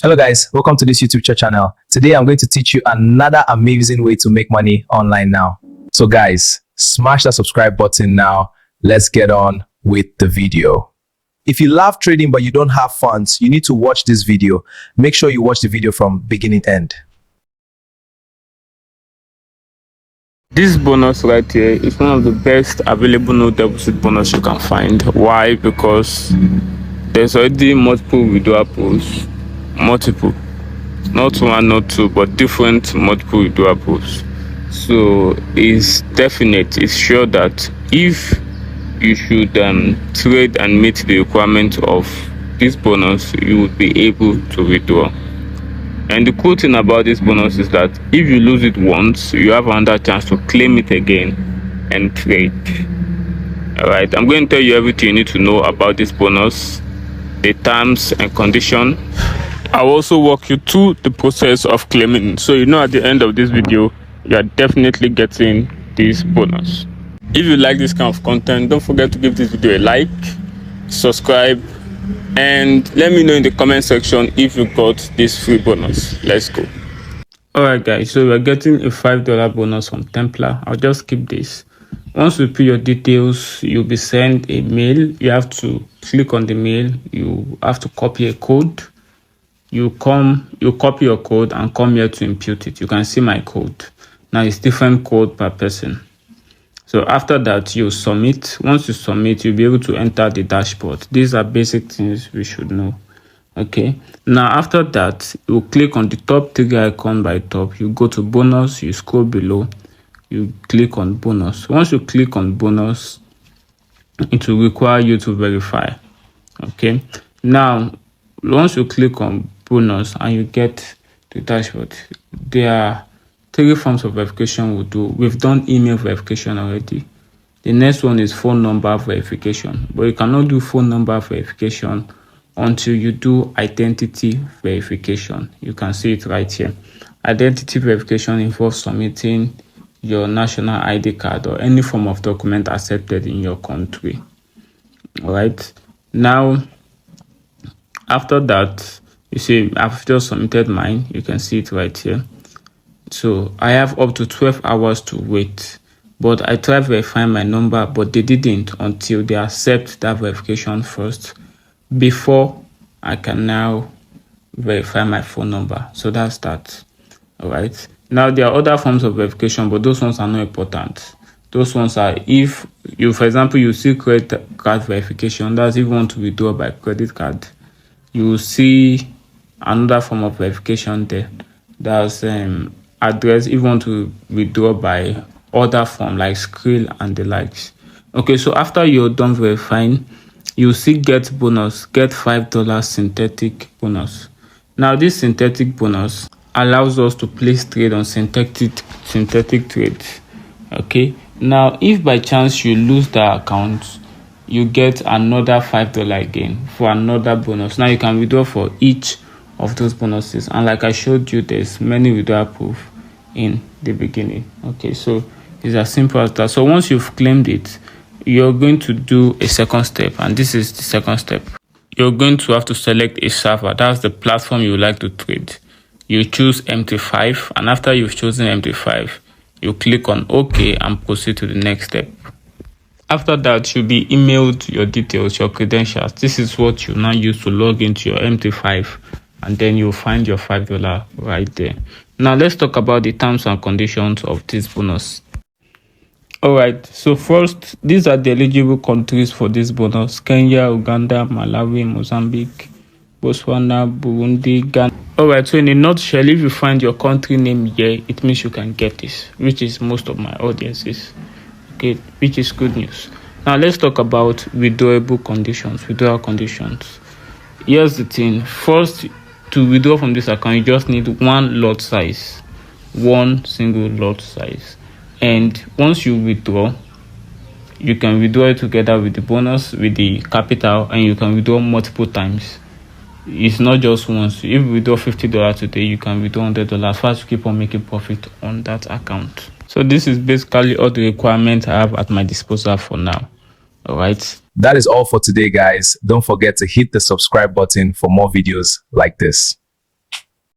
Hello guys, welcome to this YouTube channel. Today I'm going to teach you another amazing way to make money online now. So guys, smash that subscribe button now. Let's get on with the video. If you love trading but you don't have funds, you need to watch this video. Make sure you watch the video from beginning to end. This bonus right here is one of the best available no deposit bonus you can find. Why? Because there's already multiple withdrawal pools. Multiple, not one, not two, but different multiple withdrawal pools. So it's definite, it's sure that if you should trade and meet the requirement of this bonus, you would be able to withdraw. And the cool thing about this bonus is that if you lose it once, you have another chance to claim it again and trade. Alright, I'm going to tell you everything you need to know about this bonus, the terms and conditions. I'll also walk you through the process of claiming, so you know at the end of this video you are definitely getting this bonus. If you like this kind of content, don't forget to give this video a like, subscribe, and let me know in the comment section if you got this free bonus. Let's go. Alright guys, so we're getting a $5 bonus from Templar. I'll just skip this. Once you put your details, you'll be sent a mail. You have to click on the mail. You have to copy a code. You copy your code and come here to impute it. You can see my code. Now it's different code per person. So after that, you submit. Once you submit, you'll be able to enter the dashboard. These are basic things we should know. Okay. Now after that, you click on the top three icon by top. You go to bonus. You scroll below. You click on bonus. Once you click on bonus, it will require you to verify. Okay. Now, once you click on bonus and you get the dashboard, there are three forms of verification we'll do. We've done email verification already. The next one is phone number verification, but you cannot do phone number verification until you do identity verification. You can see it right here. Identity verification involves submitting your national ID card or any form of document accepted in your country. All right. Now, after that, you see I've just submitted mine. You can see it right here. So I have up to 12 hours to wait, but I tried verifying my number, but they didn't until they accept that verification first before I can now verify my phone number. So that's that. All right. Now there are other forms of verification, but those ones are not important. Those ones are if you, for example, you see credit card verification. That's if you want to withdraw by credit card. You will see another form of verification there. That's address if you want to withdraw by other form like Skrill and the likes. Okay, so after you're done verifying, you see get bonus, get $5 synthetic bonus. Now this synthetic bonus allows us to place trade on synthetic trades. Okay, now if by chance you lose the account, you get another $5 again for another bonus. Now you can withdraw for each of those bonuses, and like I showed you, there's many withdrawal proof in the beginning. Okay, so it's as simple as that. So once you've claimed it, you're going to do a second step, and this is the second step. You're going to have to select a server. That's the platform you would like to trade. You choose MT5, and after you've chosen MT5, you click on OK and proceed to the next step. After that, you'll be emailed your details, your credentials. This is what you now use to log into your MT5, and then you'll find your $5 right there. Now let's talk about the terms and conditions of this bonus. All right, so first, these are the eligible countries for this bonus: Kenya, Uganda, Malawi, Mozambique, Botswana, Burundi, Ghana. All right, so in a nutshell, if you find your country name here, it means you can get this, which is most of my audiences. Okay, which is good news. Now let's talk about withdrawal conditions. Here's the thing. First, to withdraw from this account, you just need one lot size, one single lot size. And once you withdraw, you can withdraw it together with the bonus, with the capital, and you can withdraw multiple times. It's not just once. If you withdraw $50 today, you can withdraw $100 first to keep on making profit on that account. So this is basically all the requirements I have at my disposal for now. All right. That is all for today, guys. Don't forget to hit the subscribe button for more videos like this.